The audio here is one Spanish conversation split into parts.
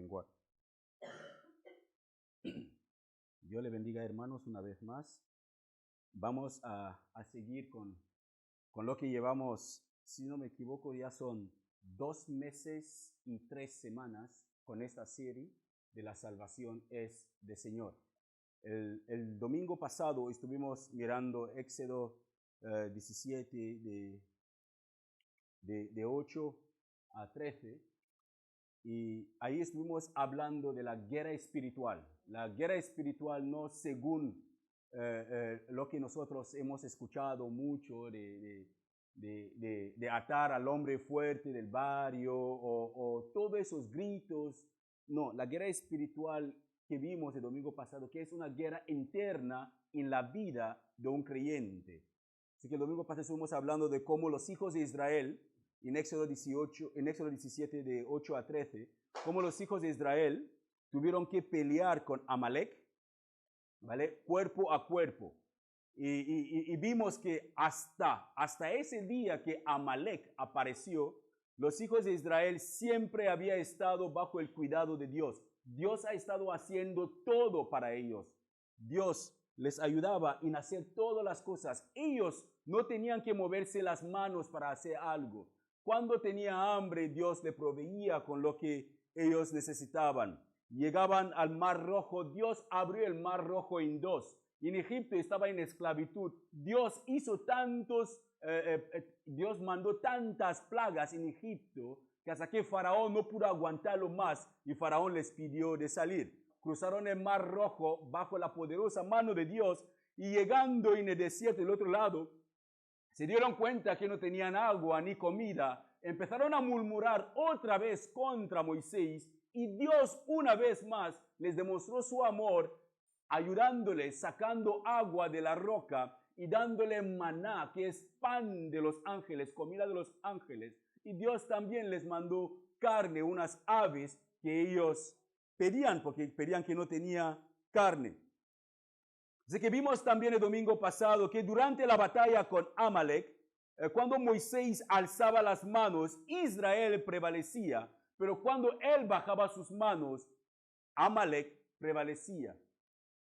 lenguaje. Dios le bendiga, hermanos, una vez más. Vamos a seguir con lo que llevamos, si no me equivoco, ya son 2 meses y 3 semanas con esta serie de la salvación es del Señor. El domingo pasado estuvimos mirando Éxodo 17 de 8 a 13 y ahí estuvimos hablando de la guerra espiritual. La guerra espiritual no según lo que nosotros hemos escuchado mucho de atar al hombre fuerte del barrio o todos esos gritos. No, la guerra espiritual que vimos el domingo pasado, que es una guerra interna en la vida de un creyente. Así que el domingo pasado estuvimos hablando de cómo los hijos de Israel, en Éxodo 17 de 8 a 13, cómo los hijos de Israel tuvieron que pelear con Amalek, ¿vale? Cuerpo a cuerpo. Y vimos que hasta ese día que Amalek apareció, los hijos de Israel siempre habían estado bajo el cuidado de Dios. Dios ha estado haciendo todo para ellos. Dios les ayudaba en hacer todas las cosas. Ellos no tenían que moverse las manos para hacer algo. Cuando tenía hambre, Dios le proveía con lo que ellos necesitaban. Llegaban al Mar Rojo, Dios abrió el Mar Rojo en 2. Y en Egipto estaba en esclavitud. Dios Dios mandó tantas plagas en Egipto que hasta que Faraón no pudo aguantarlo más y Faraón les pidió de salir. Cruzaron el Mar Rojo bajo la poderosa mano de Dios y llegando en el desierto del otro lado, se dieron cuenta que no tenían agua ni comida. Empezaron a murmurar otra vez contra Moisés y Dios una vez más les demostró su amor ayudándoles, sacando agua de la roca y dándole maná, que es pan de los ángeles, comida de los ángeles. Y Dios también les mandó carne, unas aves que ellos pedían, porque pedían que no tenía carne. Así que vimos también el domingo pasado que durante la batalla con Amalek, cuando Moisés alzaba las manos, Israel prevalecía, pero cuando él bajaba sus manos, Amalek prevalecía.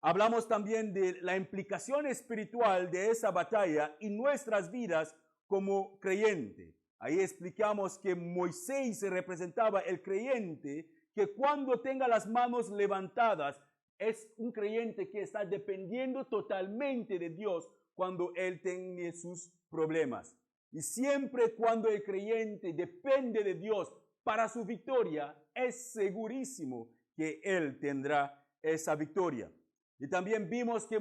Hablamos también de la implicación espiritual de esa batalla en nuestras vidas como creyente. Ahí explicamos que Moisés representaba el creyente que cuando tenga las manos levantadas es un creyente que está dependiendo totalmente de Dios cuando él tiene sus problemas. Y siempre cuando el creyente depende de Dios para su victoria, es segurísimo que él tendrá esa victoria. Y también vimos que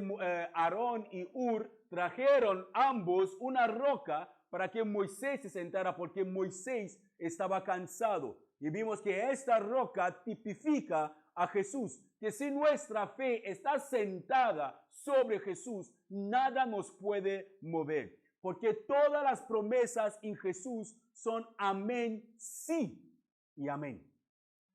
Aarón y Hur trajeron ambos una roca para que Moisés se sentara porque Moisés estaba cansado. Y vimos que esta roca tipifica a Jesús, que si nuestra fe está sentada sobre Jesús, nada nos puede mover. Porque todas las promesas en Jesús son amén, sí y amén.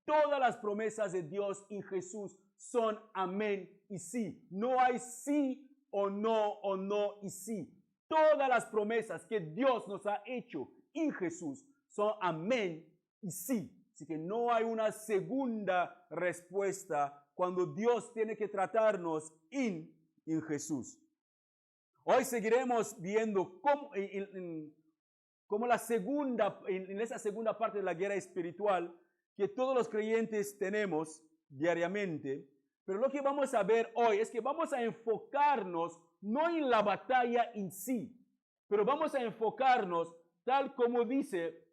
Todas las promesas de Dios en Jesús son amén y sí. No hay sí o no y sí. Todas las promesas que Dios nos ha hecho en Jesús son amén y sí. Así que no hay una segunda respuesta cuando Dios tiene que tratarnos en Jesús. Hoy seguiremos viendo cómo en esa segunda parte de la guerra espiritual que todos los creyentes tenemos diariamente. Pero lo que vamos a ver hoy es que vamos a enfocarnos no en la batalla en sí, pero vamos a enfocarnos tal como dice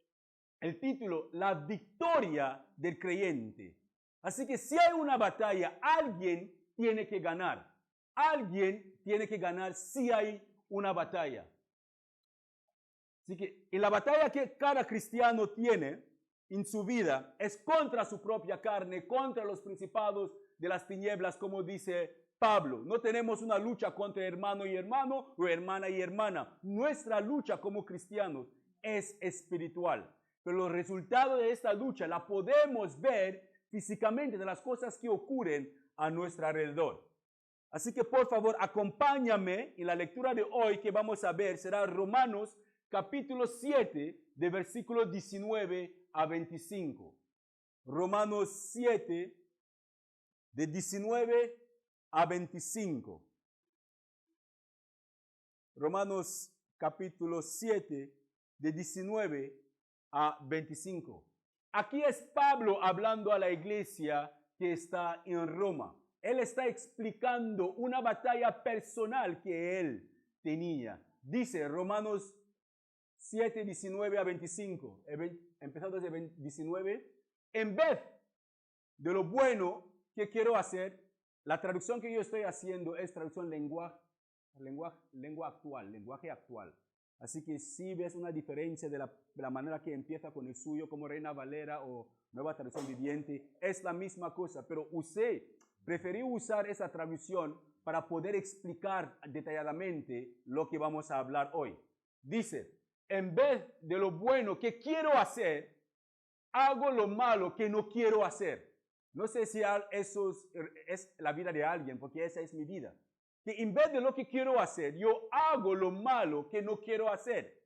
el título, la victoria del creyente. Así que si hay una batalla, alguien tiene que ganar. Alguien tiene que ganar si hay una batalla. Así que en la batalla que cada cristiano tiene en su vida es contra su propia carne, contra los principados de las tinieblas, como dice Pablo. No tenemos una lucha contra hermano y hermano o hermana y hermana. Nuestra lucha como cristianos es espiritual. Pero los resultados de esta lucha la podemos ver físicamente de las cosas que ocurren a nuestro alrededor. Así que por favor acompáñame en la lectura de hoy que vamos a ver. Será Romanos capítulo 7 de versículos 19 a 25. Romanos 7, de 19 a 25. Romanos capítulo 7, de 19 a 25. Aquí es Pablo hablando a la iglesia que está en Roma. Él está explicando una batalla personal que él tenía. Dice Romanos 7, 19 a 25. Empezando desde 19. En vez de lo bueno que quiero hacer, la traducción que yo estoy haciendo es traducción lenguaje actual. Así que si ves una diferencia de la manera que empieza con el suyo, como Reina Valera o Nueva Traducción Viviente, es la misma cosa, pero preferí usar esa traducción para poder explicar detalladamente lo que vamos a hablar hoy. Dice, en vez de lo bueno que quiero hacer, hago lo malo que no quiero hacer. No sé si eso es la vida de alguien, porque esa es mi vida. Que en vez de lo que quiero hacer, yo hago lo malo que no quiero hacer.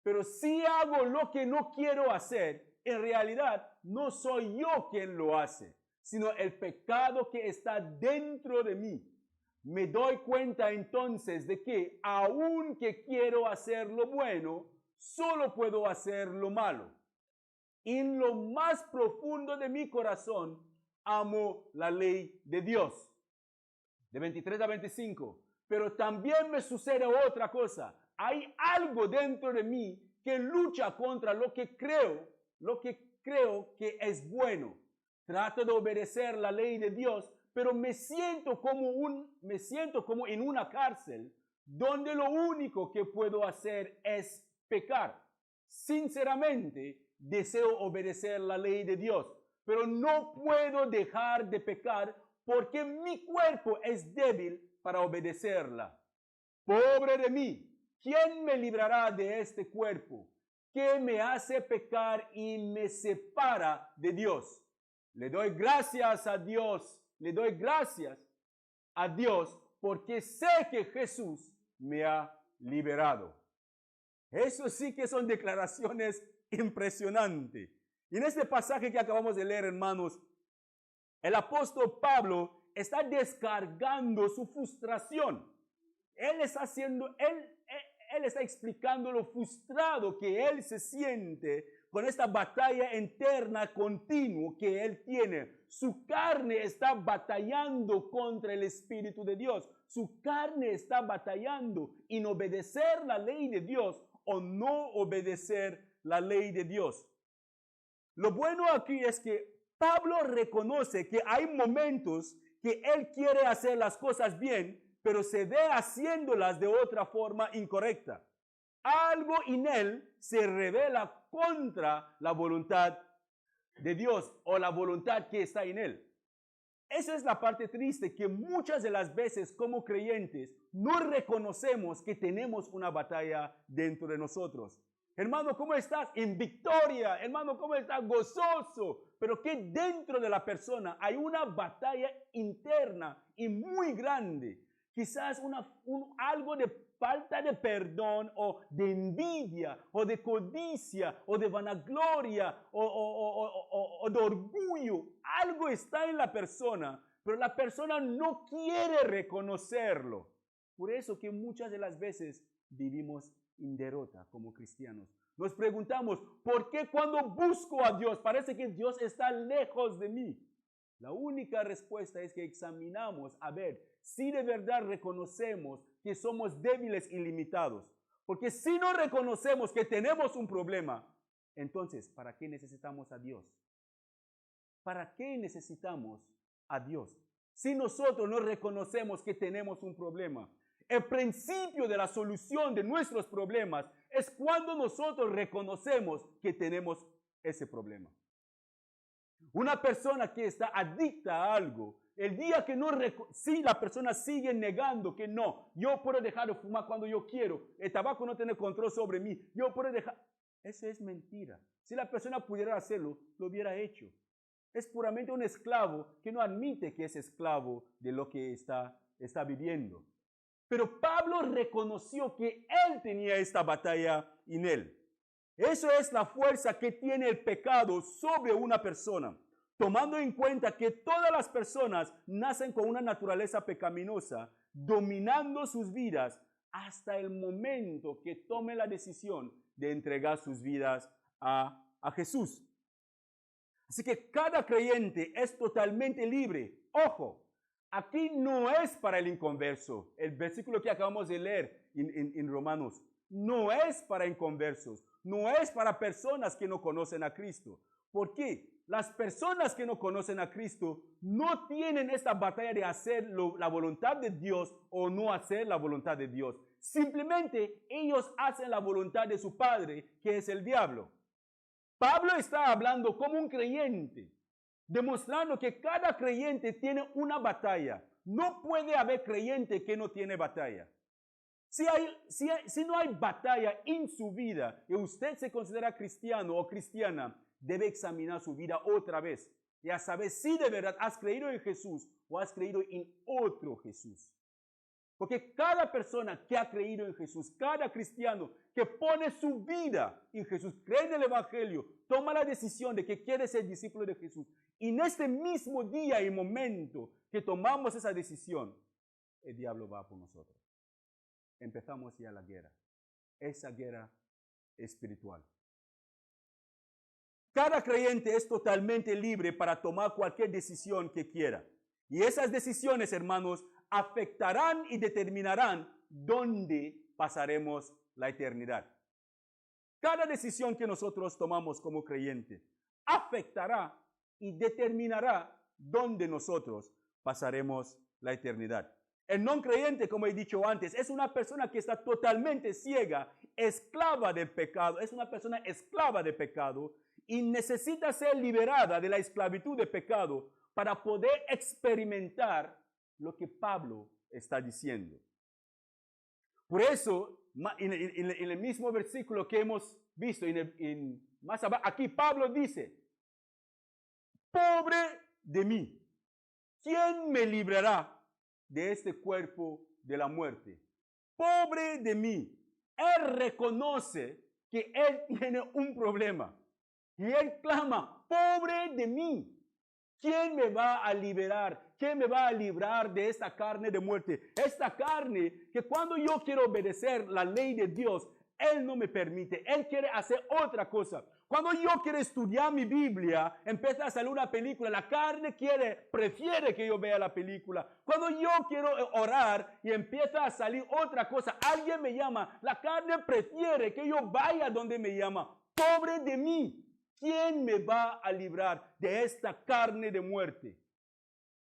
Pero si hago lo que no quiero hacer, en realidad no soy yo quien lo hace, sino el pecado que está dentro de mí. Me doy cuenta entonces de que aunque quiero hacer lo bueno, solo puedo hacer lo malo. En lo más profundo de mi corazón, amo la ley de Dios. De 23 a 25. Pero también me sucede otra cosa. Hay algo dentro de mí que lucha contra lo que creo que es bueno. Trato de obedecer la ley de Dios, pero me siento como en una cárcel donde lo único que puedo hacer es pecar. Sinceramente, deseo obedecer la ley de Dios, pero no puedo dejar de pecar porque mi cuerpo es débil para obedecerla. Pobre de mí, ¿quién me librará de este cuerpo que me hace pecar y me separa de Dios? Le doy gracias a Dios porque sé que Jesús me ha liberado. Eso sí que son declaraciones impresionantes. Y en este pasaje que acabamos de leer, hermanos, el apóstol Pablo está descargando su frustración. Él está explicando lo frustrado que él se siente con esta batalla interna continua que él tiene. Su carne está batallando contra el Espíritu de Dios. Su carne está batallando en obedecer la ley de Dios o no obedecer la ley de Dios. Lo bueno aquí es que Pablo reconoce que hay momentos que él quiere hacer las cosas bien, pero se ve haciéndolas de otra forma incorrecta. Algo en él se revela contra la voluntad de Dios o la voluntad que está en él. Esa es la parte triste, que muchas de las veces como creyentes no reconocemos que tenemos una batalla dentro de nosotros. Hermano, ¿cómo estás? En victoria. Hermano, ¿cómo estás? Gozoso. Pero que dentro de la persona hay una batalla interna y muy grande. Quizás algo de falta de perdón o de envidia o de codicia o de vanagloria o de orgullo. Algo está en la persona, pero la persona no quiere reconocerlo. Por eso que muchas de las veces vivimos en derrota como cristianos. Nos preguntamos, ¿por qué cuando busco a Dios parece que Dios está lejos de mí? La única respuesta es que examinamos a ver si de verdad reconocemos que somos débiles y limitados. Porque si no reconocemos que tenemos un problema, entonces, ¿para qué necesitamos a Dios? ¿Para qué necesitamos a Dios? Si nosotros no reconocemos que tenemos un problema. El principio de la solución de nuestros problemas es cuando nosotros reconocemos que tenemos ese problema. Una persona que está adicta a algo, el día que si la persona sigue negando que no, yo puedo dejar de fumar cuando yo quiero, el tabaco no tiene control sobre mí, yo puedo dejar, eso es mentira. Si la persona pudiera hacerlo, lo hubiera hecho. Es puramente un esclavo que no admite que es esclavo de lo que está viviendo. Pero Pablo reconoció que él tenía esta batalla en él. Eso es la fuerza que tiene el pecado sobre una persona. tomando en cuenta que todas las personas nacen con una naturaleza pecaminosa, dominando sus vidas hasta el momento que tomen la decisión de entregar sus vidas a Jesús. Así que cada creyente es totalmente libre. Ojo, aquí no es para el inconverso. El versículo que acabamos de leer en Romanos no es para inconversos, no es para personas que no conocen a Cristo. ¿Por qué? Las personas que no conocen a Cristo no tienen esta batalla de hacer la voluntad de Dios o no hacer la voluntad de Dios. Simplemente ellos hacen la voluntad de su padre, que es el diablo. Pablo está hablando como un creyente, demostrando que cada creyente tiene una batalla. No puede haber creyente que no tiene batalla. Si no hay batalla en su vida y usted se considera cristiano o cristiana, debe examinar su vida otra vez y a saber si de verdad has creído en Jesús o has creído en otro Jesús. Porque cada persona que ha creído en Jesús, cada cristiano que pone su vida en Jesús, cree en el Evangelio, toma la decisión de que quiere ser discípulo de Jesús. Y en este mismo día y momento que tomamos esa decisión, el diablo va por nosotros. Empezamos ya la guerra. Esa guerra espiritual. Cada creyente es totalmente libre para tomar cualquier decisión que quiera. Y esas decisiones, hermanos, afectarán y determinarán dónde pasaremos la eternidad. Cada decisión que nosotros tomamos como creyente afectará y determinará dónde nosotros pasaremos la eternidad. El no creyente, como he dicho antes, es una persona que está totalmente ciega, esclava del pecado, es una persona esclava de pecado y necesita ser liberada de la esclavitud de pecado para poder experimentar lo que Pablo está diciendo. Por eso, en el mismo versículo que hemos visto, más abajo, aquí Pablo dice, pobre de mí, ¿quién me librará de este cuerpo de la muerte? Pobre de mí. Él reconoce que él tiene un problema y él clama, pobre de mí. ¿Quién me va a liberar? ¿Quién me va a librar de esta carne de muerte? Esta carne que cuando yo quiero obedecer la ley de Dios, Él no me permite. Él quiere hacer otra cosa. Cuando yo quiero estudiar mi Biblia, empieza a salir una película. La carne prefiere que yo vea la película. Cuando yo quiero orar y empieza a salir otra cosa, alguien me llama. La carne prefiere que yo vaya donde me llama. Pobre de mí. ¿Quién me va a librar de esta carne de muerte?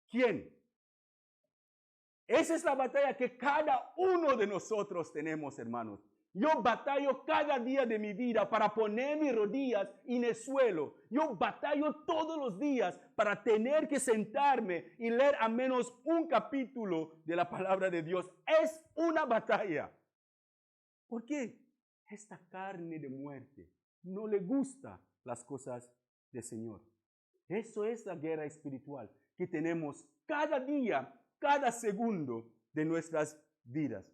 ¿Quién? Esa es la batalla que cada uno de nosotros tenemos, hermanos. Yo batallo cada día de mi vida para poner mis rodillas en el suelo. Yo batallo todos los días para tener que sentarme y leer al menos un capítulo de la palabra de Dios. Es una batalla. ¿Por qué? Esta carne de muerte no le gusta las cosas del Señor. Eso es la guerra espiritual que tenemos cada día, cada segundo de nuestras vidas.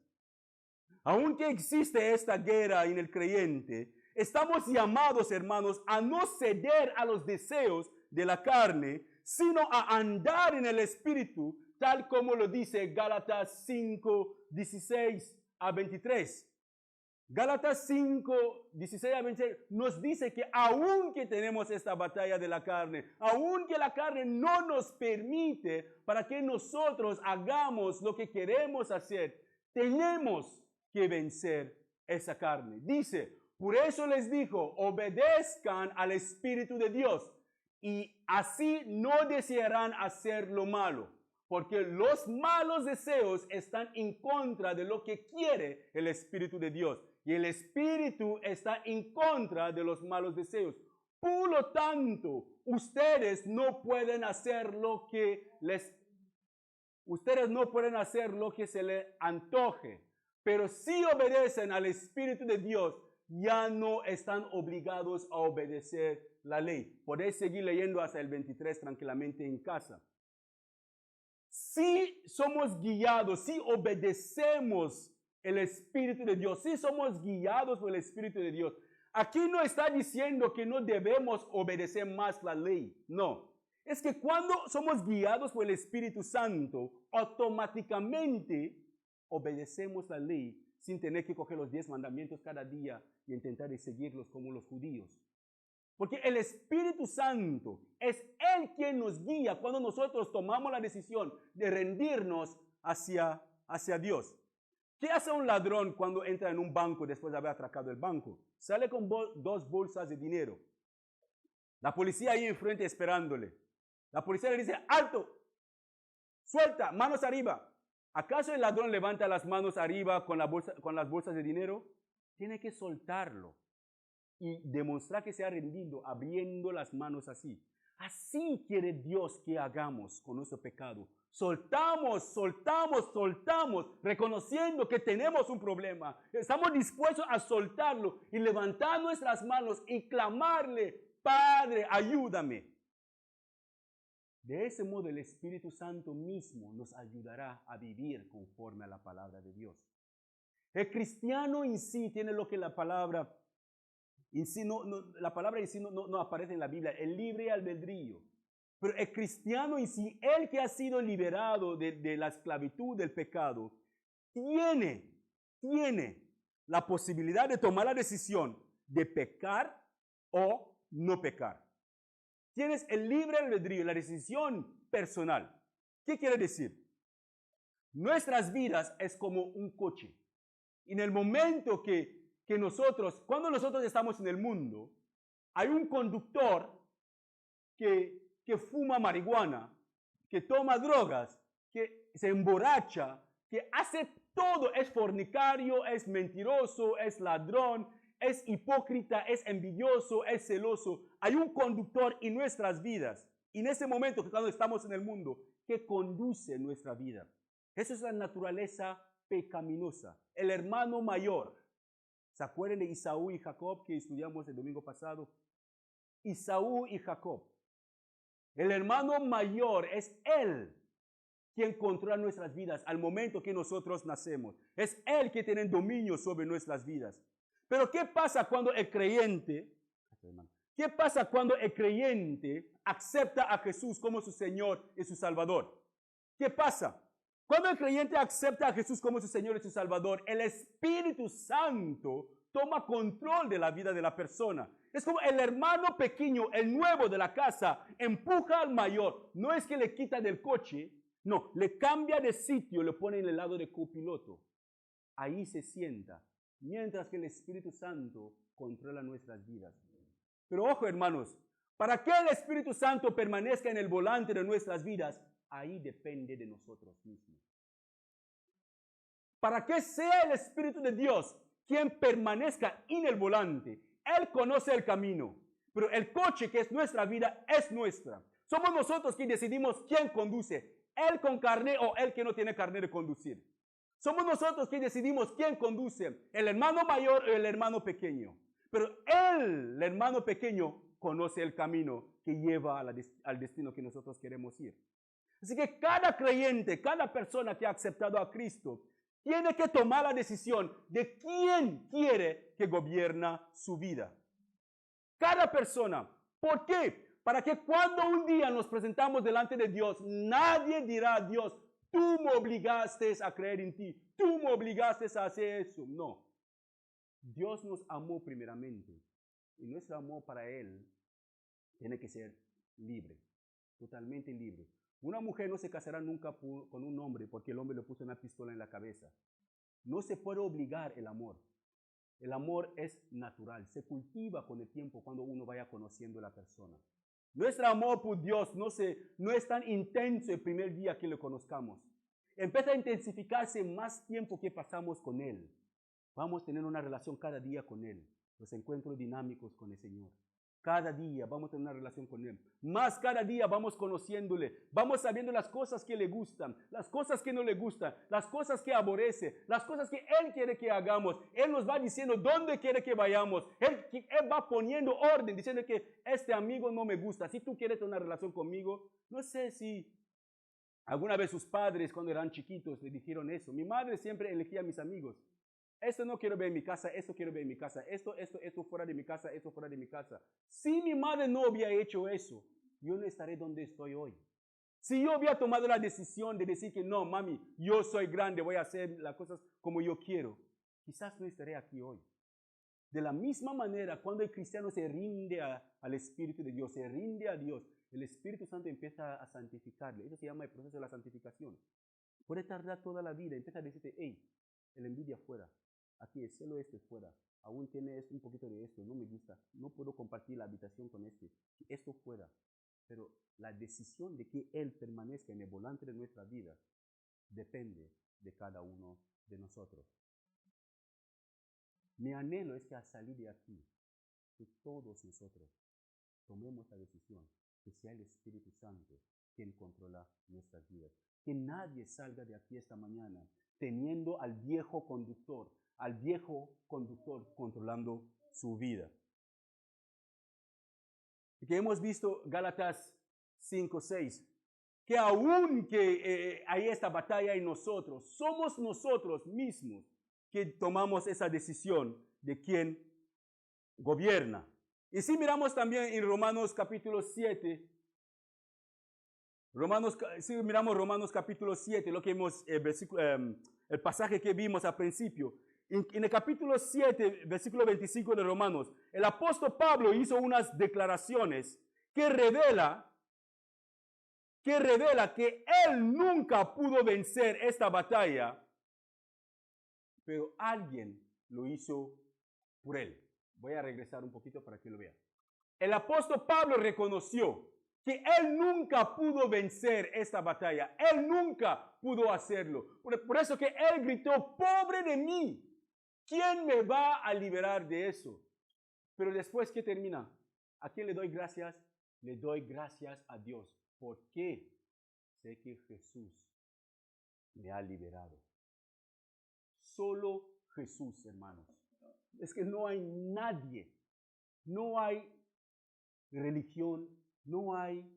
Aunque existe esta guerra en el creyente, estamos llamados, hermanos, a no ceder a los deseos de la carne, sino a andar en el Espíritu, tal como lo dice Gálatas 5, 16 a 23. Gálatas 5, 16 a 26 nos dice que aunque tenemos esta batalla de la carne, aunque la carne no nos permite para que nosotros hagamos lo que queremos hacer, tenemos que vencer esa carne. Dice, por eso les dijo, obedezcan al Espíritu de Dios y así no desearán hacer lo malo. Porque los malos deseos están en contra de lo que quiere el Espíritu de Dios. Y el Espíritu está en contra de los malos deseos. Por lo tanto, ustedes no pueden hacer lo que se les antoje. Pero si obedecen al Espíritu de Dios, ya no están obligados a obedecer la ley. Podéis seguir leyendo hasta el 23 tranquilamente en casa. Si somos guiados, si obedecemos el Espíritu de Dios, si somos guiados por el Espíritu de Dios, aquí no está diciendo que no debemos obedecer más la ley, no. es que cuando somos guiados por el Espíritu Santo, automáticamente obedecemos la ley sin tener que coger los 10 mandamientos cada día y intentar seguirlos como los judíos. Porque el Espíritu Santo es Él quien nos guía cuando nosotros tomamos la decisión de rendirnos hacia Dios. ¿Qué hace un ladrón cuando entra en un banco después de haber atracado el banco? Sale con 2 bolsas de dinero. La policía ahí enfrente esperándole. La policía le dice, ¡alto! ¡Suelta! ¡Manos arriba! ¿Acaso el ladrón levanta las manos arriba con las bolsas de dinero? Tiene que soltarlo y demostrar que se ha rendido abriendo las manos así. Así quiere Dios que hagamos con nuestro pecado. Soltamos, reconociendo que tenemos un problema. Estamos dispuestos a soltarlo y levantar nuestras manos y clamarle, Padre, ayúdame. De ese modo el Espíritu Santo mismo nos ayudará a vivir conforme a la palabra de Dios. El cristiano en sí tiene lo que la palabra en sí la palabra en sí no aparece en la Biblia, el libre albedrío. Pero el cristiano en sí, el que ha sido liberado de la esclavitud del pecado, tiene la posibilidad de tomar la decisión de pecar o no pecar. Tienes el libre albedrío, la decisión personal. ¿Qué quiere decir? Nuestras vidas es como un coche. En el momento cuando nosotros estamos en el mundo, hay un conductor que fuma marihuana, que toma drogas, que se emborracha, que hace todo, es fornicario, es mentiroso, es ladrón, es hipócrita, es envidioso, es celoso. Hay un conductor en nuestras vidas, en ese momento cuando estamos en el mundo, que conduce nuestra vida. Esa es la naturaleza pecaminosa. El hermano mayor. ¿Se acuerdan de Esaú y Jacob que estudiamos el domingo pasado? Esaú y Jacob. El hermano mayor es él quien controla nuestras vidas al momento que nosotros nacemos. Es él que tiene dominio sobre nuestras vidas. Pero ¿qué pasa cuando el creyente acepta a Jesús como su Señor y su Salvador? ¿Qué pasa? Cuando el creyente acepta a Jesús como su Señor y su Salvador, el Espíritu Santo toma control de la vida de la persona. Es como el hermano pequeño, el nuevo de la casa, empuja al mayor. No es que le quita del coche, no, le cambia de sitio, le pone en el lado de copiloto. Ahí se sienta, mientras que el Espíritu Santo controla nuestras vidas. Pero ojo, hermanos, para que el Espíritu Santo permanezca en el volante de nuestras vidas, ahí depende de nosotros mismos. Para que sea el Espíritu de Dios quien permanezca en el volante, Él conoce el camino, pero el coche que es nuestra vida es nuestra. Somos nosotros quienes decidimos quién conduce, Él con carné o Él que no tiene carné de conducir. Somos nosotros quienes decidimos quién conduce, el hermano mayor o el hermano pequeño. Pero Él, el hermano pequeño, conoce el camino que lleva al destino que nosotros queremos ir. Así que cada creyente, cada persona que ha aceptado a Cristo, tiene que tomar la decisión de quién quiere que gobierna su vida. Cada persona. ¿Por qué? Para que cuando un día nos presentamos delante de Dios, nadie dirá a Dios, tú me obligaste a creer en ti, tú me obligaste a hacer eso. No. Dios nos amó primeramente y nuestro amor para Él tiene que ser libre, totalmente libre. Una mujer no se casará nunca con un hombre porque el hombre le puso una pistola en la cabeza. No se puede obligar el amor. El amor es natural, se cultiva con el tiempo cuando uno vaya conociendo a la persona. Nuestro amor por Dios no es tan intenso el primer día que lo conozcamos. Empieza a intensificarse más tiempo que pasamos con Él. Vamos a tener una relación cada día con Él. Los encuentros dinámicos con el Señor. Cada día vamos a tener una relación con Él. Más cada día vamos conociéndole. Vamos sabiendo las cosas que le gustan, las cosas que no le gustan, las cosas que aborrece, las cosas que Él quiere que hagamos. Él nos va diciendo dónde quiere que vayamos. Él va poniendo orden, diciendo que este amigo no me gusta. Si tú quieres tener una relación conmigo, no sé si alguna vez sus padres cuando eran chiquitos le dijeron eso. Mi madre siempre elegía a mis amigos. Esto no quiero ver en mi casa, esto quiero ver en mi casa, esto fuera de mi casa, esto fuera de mi casa. Si mi madre no había hecho eso, yo no estaré donde estoy hoy. Si yo había tomado la decisión de decir que no, mami, yo soy grande, voy a hacer las cosas como yo quiero, quizás no estaré aquí hoy. De la misma manera, cuando el cristiano se rinde al Espíritu de Dios, se rinde a Dios, el Espíritu Santo empieza a santificarle. Eso se llama el proceso de la santificación. Puede tardar toda la vida. Empieza a decirte, hey, el envidia fuera. Aquí el celo fuera. Aún tiene un poquito de esto, no me gusta. No puedo compartir la habitación con esto fuera. Pero la decisión de que Él permanezca en el volante de nuestra vida depende de cada uno de nosotros. Mi anhelo es que al salir de aquí, que todos nosotros tomemos la decisión que sea el Espíritu Santo quien controla nuestras vidas. Que nadie salga de aquí esta mañana teniendo al viejo conductor controlando su vida. Y que hemos visto Gálatas 5:6, que aún que hay esta batalla en nosotros, somos nosotros mismos que tomamos esa decisión de quién gobierna. Y si miramos también en Romanos capítulo 7, si miramos Romanos capítulo 7, lo que hemos, el pasaje que vimos al principio, en el capítulo 7, versículo 25 de Romanos, el apóstol Pablo hizo unas declaraciones que revela que él nunca pudo vencer esta batalla, pero alguien lo hizo por él. Voy a regresar un poquito para que lo vean. El apóstol Pablo reconoció que él nunca pudo vencer esta batalla. Él nunca pudo hacerlo. Por eso que él gritó, pobre de mí. ¿Quién me va a liberar de eso? Pero después, ¿qué termina? ¿A quién le doy gracias? Le doy gracias a Dios. ¿Por qué? Sé que Jesús me ha liberado. Solo Jesús, hermanos. Es que no hay nadie, no hay religión, no hay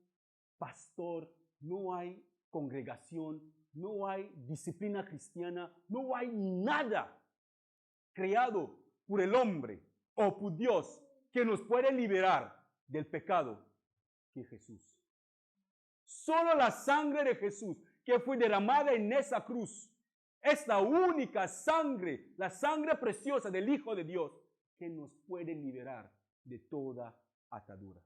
pastor, no hay congregación, no hay disciplina cristiana, no hay nada creado por el hombre o por Dios que nos puede liberar del pecado que Jesús. Solo la sangre de Jesús que fue derramada en esa cruz es la única sangre, la sangre preciosa del Hijo de Dios que nos puede liberar de toda atadura.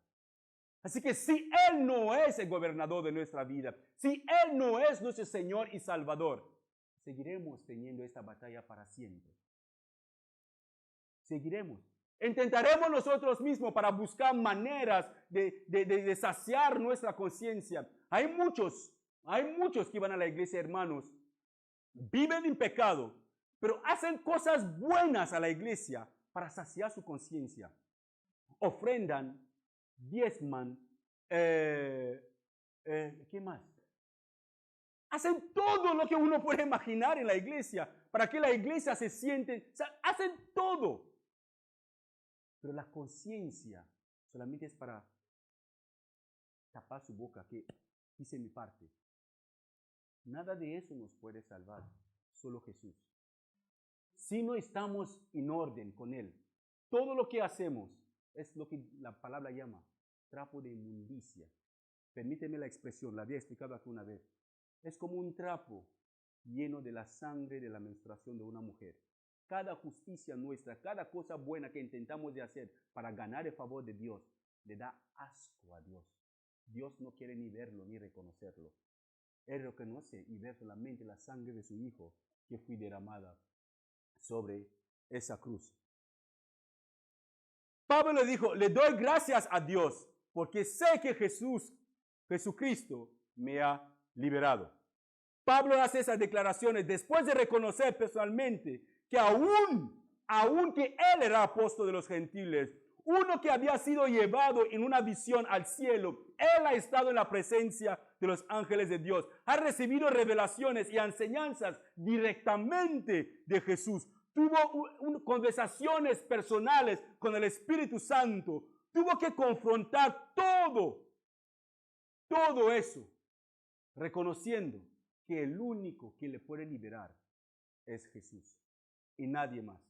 Así que si Él no es el gobernador de nuestra vida, si Él no es nuestro Señor y Salvador, seguiremos teniendo esta batalla para siempre. Seguiremos. Intentaremos nosotros mismos para buscar maneras de saciar nuestra conciencia. Hay muchos que van a la iglesia, hermanos, viven en pecado, pero hacen cosas buenas a la iglesia para saciar su conciencia. Ofrendan, diezman, ¿qué más? Hacen todo lo que uno puede imaginar en la iglesia para que la iglesia se siente, o sea, hacen todo. Pero la conciencia solamente es para tapar su boca, que hice mi parte. Nada de eso nos puede salvar, solo Jesús. Si no estamos en orden con Él, todo lo que hacemos es lo que la palabra llama trapo de inmundicia. Permíteme la expresión, la había explicado aquí una vez. Es como un trapo lleno de la sangre de la menstruación de una mujer. Cada justicia nuestra, cada cosa buena que intentamos de hacer para ganar el favor de Dios, le da asco a Dios. Dios no quiere ni verlo ni reconocerlo. Él reconoce y ve solamente la sangre de su Hijo que fue derramada sobre esa cruz. Pablo le dijo, le doy gracias a Dios porque sé que Jesucristo me ha liberado. Pablo hace esas declaraciones después de reconocer personalmente que aún que él era apóstol de los gentiles, uno que había sido llevado en una visión al cielo, él ha estado en la presencia de los ángeles de Dios, ha recibido revelaciones y enseñanzas directamente de Jesús, tuvo conversaciones personales con el Espíritu Santo, tuvo que confrontar todo eso, reconociendo que el único que le puede liberar es Jesús y nadie más.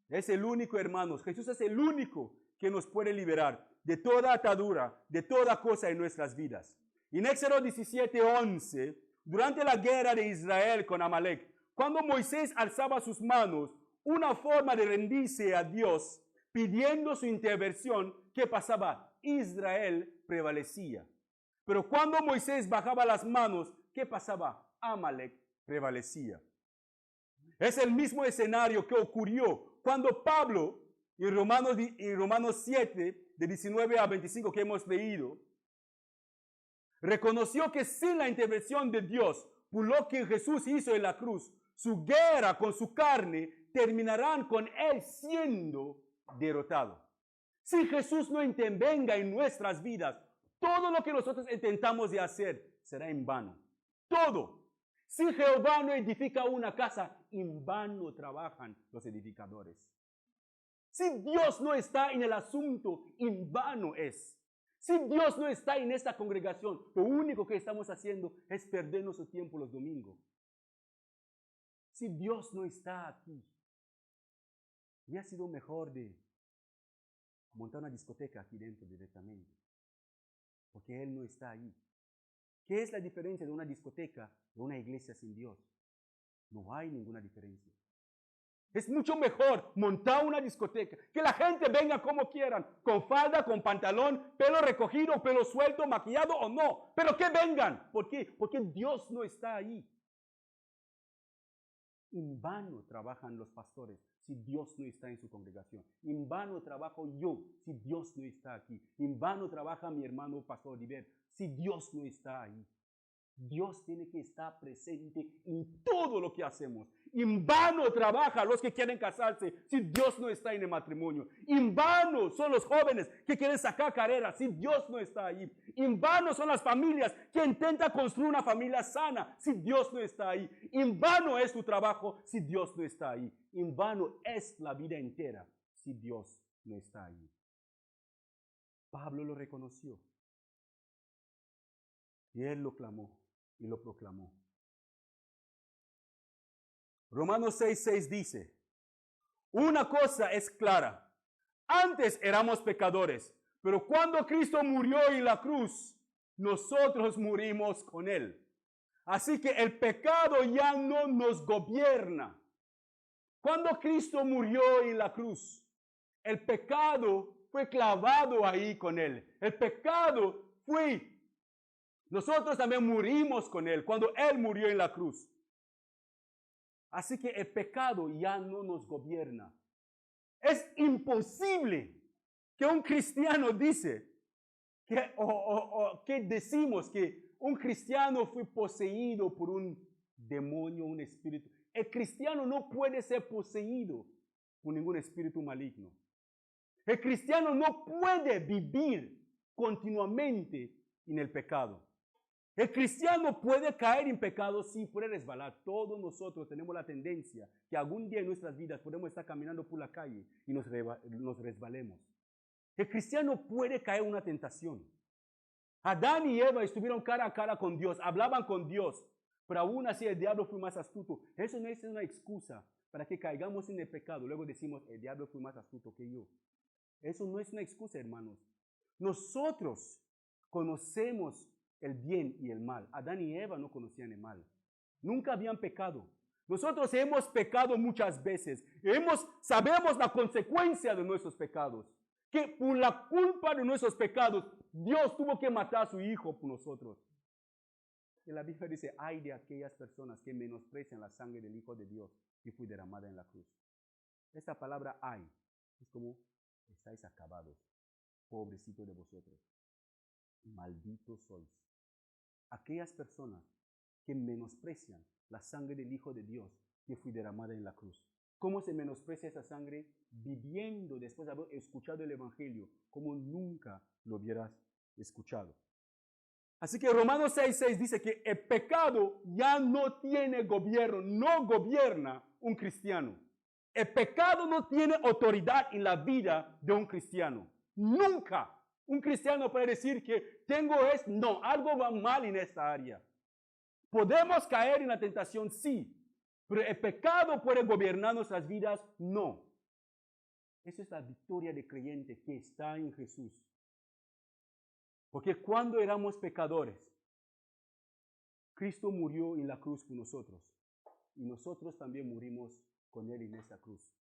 Es el único, hermanos. Jesús es el único que nos puede liberar. de toda atadura, de toda cosa en nuestras vidas. En Éxodo 17:11, durante la guerra de Israel con Amalek, cuando Moisés alzaba sus manos, una forma de rendirse a Dios, pidiendo su intervención, ¿qué pasaba? Israel prevalecía. Pero cuando Moisés bajaba las manos, ¿qué pasaba? Amalek prevalecía. Es el mismo escenario que ocurrió cuando Pablo, en Romanos 7, de 19 a 25 que hemos leído, reconoció que sin la intervención de Dios, por lo que Jesús hizo en la cruz, su guerra con su carne terminarán con él siendo derrotado. Si Jesús no intervenga en nuestras vidas, todo lo que nosotros intentamos de hacer será en vano. Todo. Si Jehová no edifica una casa, en vano trabajan los edificadores. Si Dios no está en el asunto, en vano es. Si Dios no está en esta congregación, lo único que estamos haciendo es perder nuestro tiempo los domingos. Si Dios no está aquí, hubiera sido mejor de montar una discoteca aquí dentro directamente, porque Él no está ahí. ¿Qué es la diferencia de una discoteca de una iglesia sin Dios? No hay ninguna diferencia. Es mucho mejor montar una discoteca, que la gente venga como quieran, con falda, con pantalón, pelo recogido, pelo suelto, maquillado o no, pero que vengan. ¿Por qué? Porque Dios no está ahí. En vano trabajan los pastores si Dios no está en su congregación. En vano trabajo yo si Dios no está aquí. En vano trabaja mi hermano pastor Oliver si Dios no está ahí. Dios tiene que estar presente en todo lo que hacemos. En vano trabajan los que quieren casarse si Dios no está en el matrimonio. En vano son los jóvenes que quieren sacar carreras si Dios no está ahí. En vano son las familias que intentan construir una familia sana si Dios no está ahí. En vano es tu trabajo si Dios no está ahí. En vano es la vida entera si Dios no está ahí. Pablo lo reconoció. Y él lo clamó y lo proclamó. Romanos 6:6 dice, una cosa es clara, antes éramos pecadores, pero cuando Cristo murió en la cruz, nosotros murimos con Él. Así que el pecado ya no nos gobierna. Cuando Cristo murió en la cruz, el pecado fue clavado ahí con Él. El pecado fue, nosotros también murimos con Él cuando Él murió en la cruz. Así que el pecado ya no nos gobierna. Es imposible que un cristiano dice que decimos que un cristiano fue poseído por un demonio, un espíritu. El cristiano no puede ser poseído por ningún espíritu maligno. El cristiano no puede vivir continuamente en el pecado. El cristiano puede caer en pecado, sí, puede resbalar. Todos nosotros tenemos la tendencia que algún día en nuestras vidas podemos estar caminando por la calle y nos resbalemos. El cristiano puede caer en una tentación. Adán y Eva estuvieron cara a cara con Dios, hablaban con Dios, pero aún así el diablo fue más astuto. Eso no es una excusa para que caigamos en el pecado. Luego decimos, el diablo fue más astuto que yo. Eso no es una excusa, hermanos. Nosotros conocemos el bien y el mal. Adán y Eva no conocían el mal. Nunca habían pecado. Nosotros hemos pecado muchas veces. Sabemos la consecuencia de nuestros pecados. Que por la culpa de nuestros pecados, Dios tuvo que matar a su Hijo por nosotros. Y la Biblia dice, ay de aquellas personas que menosprecian la sangre del Hijo de Dios que fue derramada en la cruz. Esta palabra ay es como, estáis acabados, pobrecito de vosotros. Malditos sois. Aquellas personas que menosprecian la sangre del Hijo de Dios que fue derramada en la cruz. ¿Cómo se menosprecia esa sangre? Viviendo después de haber escuchado el Evangelio como nunca lo hubieras escuchado. Así que Romanos 6:6 dice que el pecado ya no tiene gobierno, no gobierna un cristiano. El pecado no tiene autoridad en la vida de un cristiano. Nunca. Un cristiano puede decir que no, algo va mal en esta área. ¿Podemos caer en la tentación? Sí. Pero el pecado puede gobernar nuestras vidas, no. Esa es la victoria del creyente que está en Jesús. Porque cuando éramos pecadores, Cristo murió en la cruz por nosotros. Y nosotros también morimos con Él en esta cruz.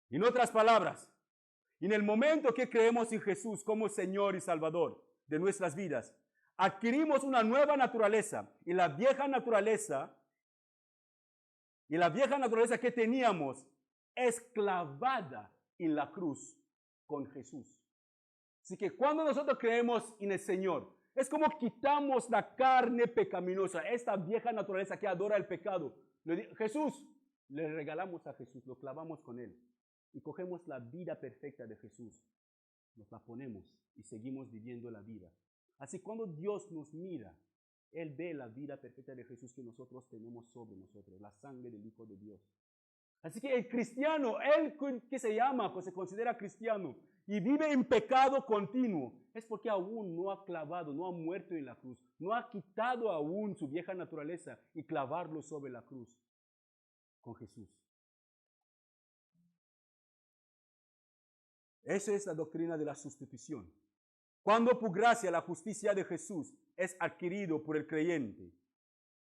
En otras palabras, en el momento que creemos en Jesús como Señor y Salvador de nuestras vidas, adquirimos una nueva naturaleza. Y la vieja naturaleza que teníamos es clavada en la cruz con Jesús. Así que cuando nosotros creemos en el Señor, es como quitamos la carne pecaminosa, esta vieja naturaleza que adora el pecado. Jesús, le regalamos a Jesús, lo clavamos con Él. Y cogemos la vida perfecta de Jesús, nos la ponemos y seguimos viviendo la vida. Así cuando Dios nos mira, Él ve la vida perfecta de Jesús que nosotros tenemos sobre nosotros, la sangre del Hijo de Dios. Así que el cristiano, él que se llama, pues se considera cristiano y vive en pecado continuo, es porque aún no ha clavado, no ha muerto en la cruz, no ha quitado aún su vieja naturaleza y clavarlo sobre la cruz con Jesús. Esa es la doctrina de la sustitución. Cuando por gracia la justicia de Jesús es adquirido por el creyente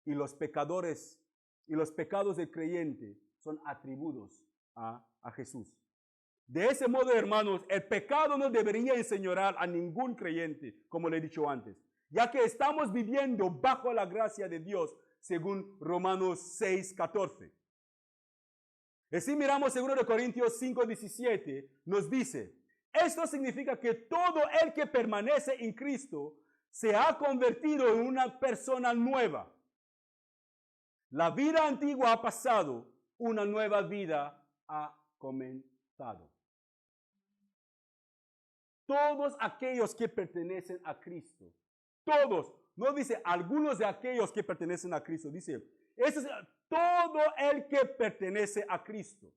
y los pecadores y los pecados del creyente son atribuidos a Jesús. De ese modo, hermanos, el pecado no debería enseñorear a ningún creyente, como le he dicho antes, ya que estamos viviendo bajo la gracia de Dios, según Romanos 6:14. Y si miramos 2 Corintios 5:17, nos dice, esto significa que todo el que permanece en Cristo se ha convertido en una persona nueva. La vida antigua ha pasado, una nueva vida ha comenzado. Todos aquellos que pertenecen a Cristo, todos, no dice algunos de aquellos que pertenecen a Cristo, dice, eso es todo el que pertenece a Cristo.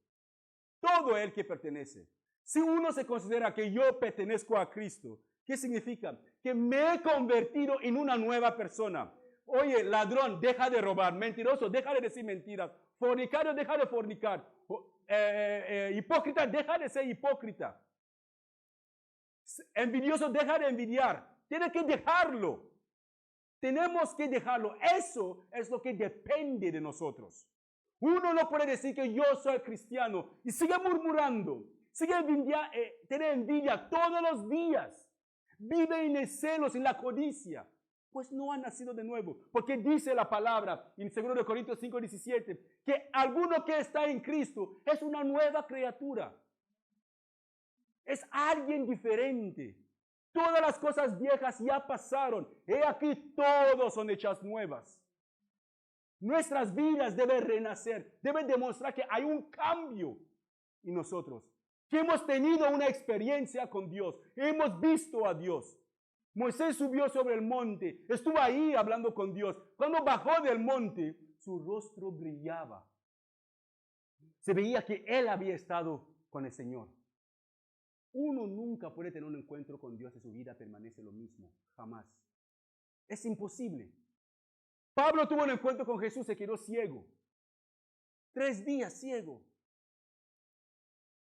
Todo el que pertenece. Si uno se considera que yo pertenezco a Cristo, ¿qué significa? Que me he convertido en una nueva persona. Oye, ladrón, deja de robar. Mentiroso, deja de decir mentiras. Fornicario, deja de fornicar. Hipócrita, deja de ser hipócrita. Envidioso, deja de envidiar. Tienes que dejarlo. Tenemos que dejarlo. Eso es lo que depende de nosotros. Uno no puede decir que yo soy cristiano y sigue murmurando, sigue tener envidia todos los días. Vive en el celos, en la codicia. Pues no ha nacido de nuevo. Porque dice la palabra en 2 Corintios 5:17 que alguno que está en Cristo es una nueva criatura. Es alguien diferente. Todas las cosas viejas ya pasaron. He aquí todos son hechas nuevas. Nuestras vidas deben renacer. Deben demostrar que hay un cambio en nosotros. Que hemos tenido una experiencia con Dios. Hemos visto a Dios. Moisés subió sobre el monte. Estuvo ahí hablando con Dios. Cuando bajó del monte, su rostro brillaba. Se veía que él había estado con el Señor. Uno nunca puede tener un encuentro con Dios y su vida permanece lo mismo. Jamás. Es imposible. Pablo tuvo un encuentro con Jesús, se quedó ciego. 3 días ciego.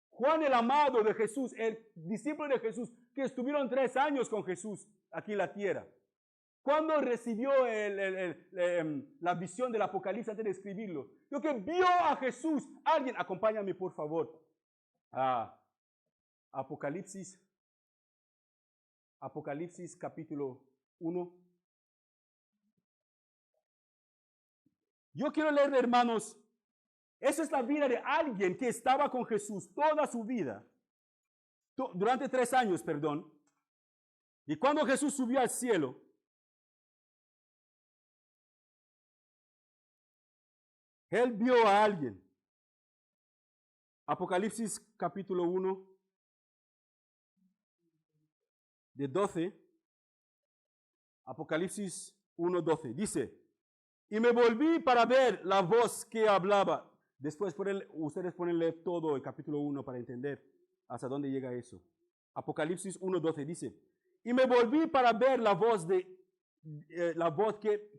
Juan el amado de Jesús, el discípulo de Jesús, que estuvieron 3 años con Jesús aquí en la tierra. Cuando recibió la visión del Apocalipsis antes de escribirlo, lo que vio a Jesús, alguien, acompáñame por favor, a Apocalipsis capítulo 1. Yo quiero leer, hermanos, eso es la vida de alguien que estaba con Jesús toda su vida, durante 3 años, perdón. Y cuando Jesús subió al cielo, él vio a alguien. Apocalipsis capítulo 1, de 12. Apocalipsis 1:12. Dice, y me volví para ver la voz que hablaba. Después ustedes pueden leer todo el capítulo 1 para entender hasta dónde llega eso. Apocalipsis 1:12 dice, y me volví para ver la voz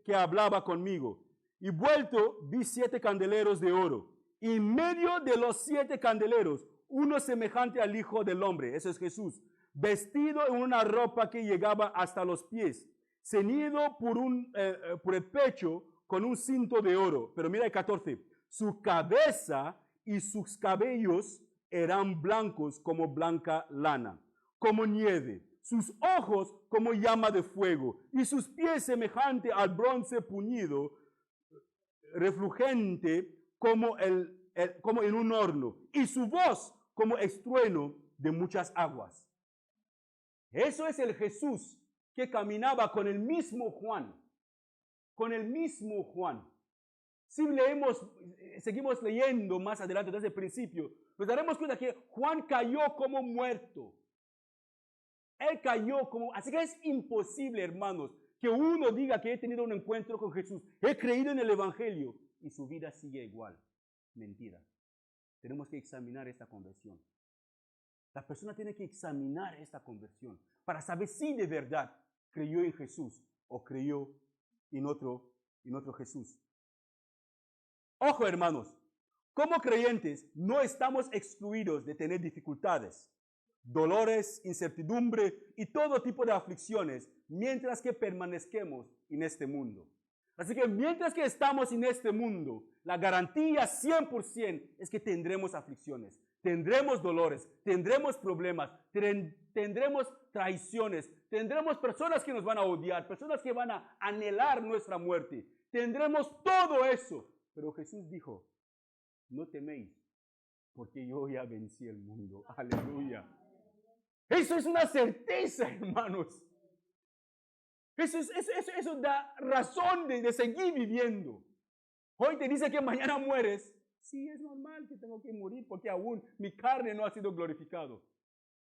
que hablaba conmigo. Y vuelto vi 7 candeleros de oro. Y en medio de los 7 candeleros, uno semejante al Hijo del Hombre, eso es Jesús, vestido en una ropa que llegaba hasta los pies, ceñido por el pecho con un cinto de oro. Pero mira el 14. Su cabeza y sus cabellos eran blancos como blanca lana, como nieve. Sus ojos como llama de fuego y sus pies semejante al bronce puñido, refulgente como en un horno, y su voz como estruendo de muchas aguas. Eso es el Jesús que caminaba con el mismo Juan. Con el mismo Juan. Si seguimos leyendo más adelante desde el principio, nos daremos cuenta que Juan cayó como muerto. Él cayó como... Así que es imposible, hermanos, que uno diga que he tenido un encuentro con Jesús, he creído en el Evangelio y su vida sigue igual. Mentira. Tenemos que examinar esta conversión. La persona tiene que examinar esta conversión para saber si de verdad creyó en Jesús o creyó en otro Jesús. Ojo, hermanos, como creyentes no estamos excluidos de tener dificultades, dolores, incertidumbre y todo tipo de aflicciones mientras que permanezcamos en este mundo. Así que mientras que estamos en este mundo, la garantía 100% es que tendremos aflicciones, tendremos dolores, tendremos problemas, tendremos traiciones, tendremos personas que nos van a odiar, personas que van a anhelar nuestra muerte. Tendremos todo eso. Pero Jesús dijo, no teméis, porque yo ya vencí el mundo. Aleluya. Eso es una certeza, hermanos. Eso da razón de seguir viviendo. Hoy te dice que mañana mueres. Sí, es normal que tengo que morir porque aún mi carne no ha sido glorificado.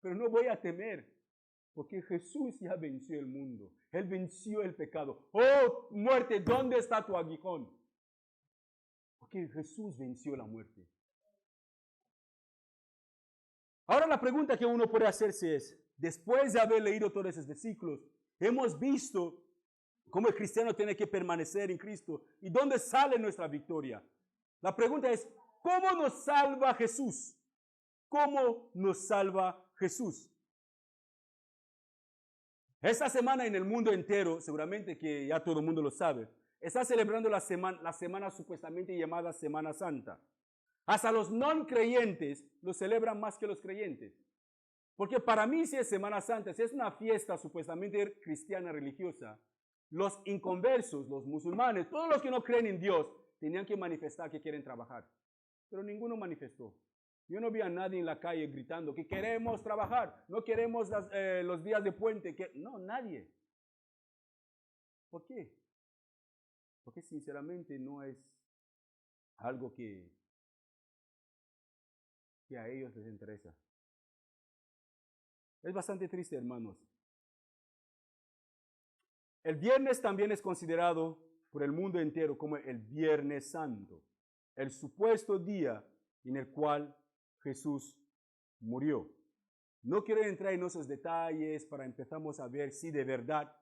Pero no voy a temer porque Jesús ya venció el mundo. Él venció el pecado. Oh, muerte, ¿dónde está tu aguijón? Porque Jesús venció la muerte. Ahora la pregunta que uno puede hacerse es, después de haber leído todos esos versículos, hemos visto cómo el cristiano tiene que permanecer en Cristo y dónde sale nuestra victoria. La pregunta es, ¿cómo nos salva Jesús? ¿Cómo nos salva Jesús? Esta semana en el mundo entero, seguramente que ya todo el mundo lo sabe, está celebrando la semana supuestamente llamada Semana Santa. Hasta los no creyentes lo celebran más que los creyentes. Porque para mí si es Semana Santa, si es una fiesta supuestamente cristiana religiosa, los inconversos, los musulmanes, todos los que no creen en Dios, tenían que manifestar que quieren trabajar. Pero ninguno manifestó. Yo no vi a nadie en la calle gritando que queremos trabajar, no queremos los días de puente. No, nadie. ¿Por qué? Porque sinceramente no es algo que a ellos les interesa. Es bastante triste, hermanos. El viernes también es considerado por el mundo entero como el Viernes Santo, el supuesto día en el cual Jesús murió. No quiero entrar en esos detalles para empezamos a ver si de verdad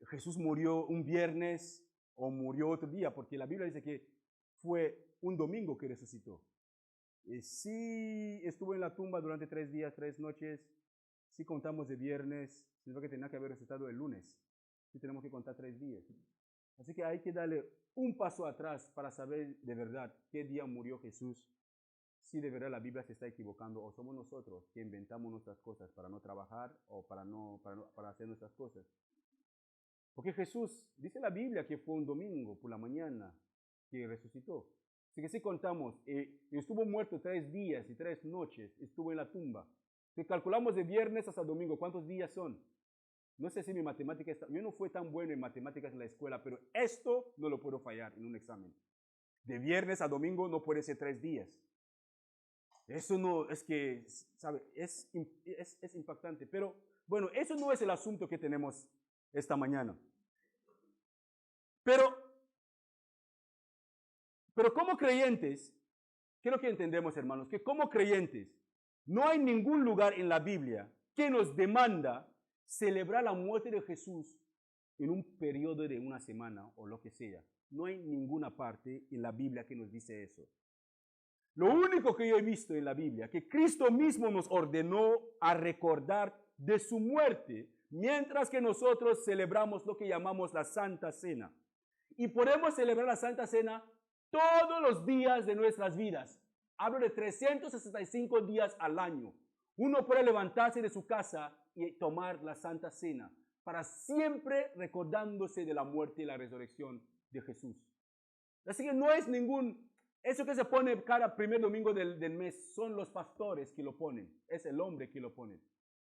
Jesús murió un viernes o murió otro día, porque la Biblia dice que fue un domingo que resucitó. Sí estuvo en la tumba durante 3 días, 3 noches. Si contamos de viernes, significa que tenía que haber resucitado el lunes. Sí tenemos que contar 3 días. Así que hay que darle un paso atrás para saber de verdad qué día murió Jesús. Si de verdad la Biblia se está equivocando o somos nosotros que inventamos nuestras cosas para no trabajar o para hacer nuestras cosas. Porque Jesús, dice la Biblia que fue un domingo por la mañana que resucitó. Así que si contamos, estuvo muerto 3 días y 3 noches, estuvo en la tumba. Si calculamos de viernes hasta domingo, ¿cuántos días son? No sé si mi matemática está... Yo no fui tan bueno en matemáticas en la escuela, pero esto no lo puedo fallar en un examen. De viernes a domingo no puede ser 3 días. Eso no, es que, ¿sabe? Es impactante. Pero, bueno, eso no es el asunto que tenemos esta mañana. Pero como creyentes, ¿qué es lo que entendemos, hermanos? Que como creyentes, no hay ningún lugar en la Biblia que nos demanda celebrar la muerte de Jesús en un periodo de una semana o lo que sea. No hay ninguna parte en la Biblia que nos dice eso. Lo único que yo he visto en la Biblia, que Cristo mismo nos ordenó a recordar de su muerte, mientras que nosotros celebramos lo que llamamos la Santa Cena. Y podemos celebrar la Santa Cena todos los días de nuestras vidas. Hablo de 365 días al año. Uno puede levantarse de su casa y tomar la Santa Cena para siempre recordándose de la muerte y la resurrección de Jesús. Así que no es eso que se pone cada primer domingo del mes son los pastores que lo ponen, es el hombre que lo pone.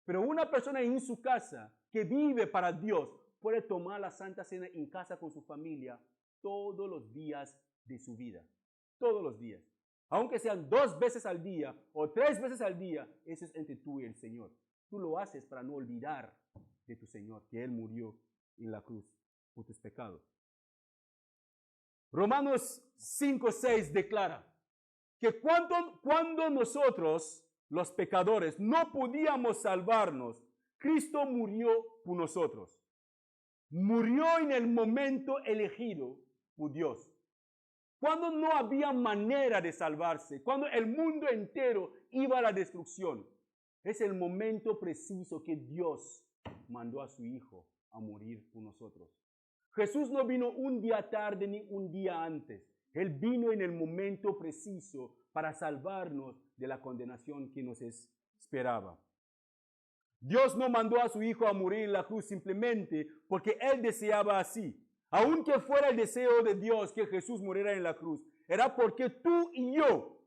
Pero una persona en su casa que vive para Dios puede tomar la Santa Cena en casa con su familia todos los días de su vida. Todos los días. Aunque sean 2 veces al día o 3 veces al día, eso es entre tú y el Señor. Tú lo haces para no olvidar de tu Señor, que Él murió en la cruz por tus pecados. Romanos 5:6 declara que cuando nosotros, los pecadores, no podíamos salvarnos, Cristo murió por nosotros. Murió en el momento elegido por Dios. Cuando no había manera de salvarse, cuando el mundo entero iba a la destrucción, es el momento preciso que Dios mandó a su Hijo a morir por nosotros. Jesús no vino un día tarde ni un día antes. Él vino en el momento preciso para salvarnos de la condenación que nos esperaba. Dios no mandó a su Hijo a morir en la cruz simplemente porque Él deseaba así. Aunque fuera el deseo de Dios que Jesús muriera en la cruz, era porque tú y yo,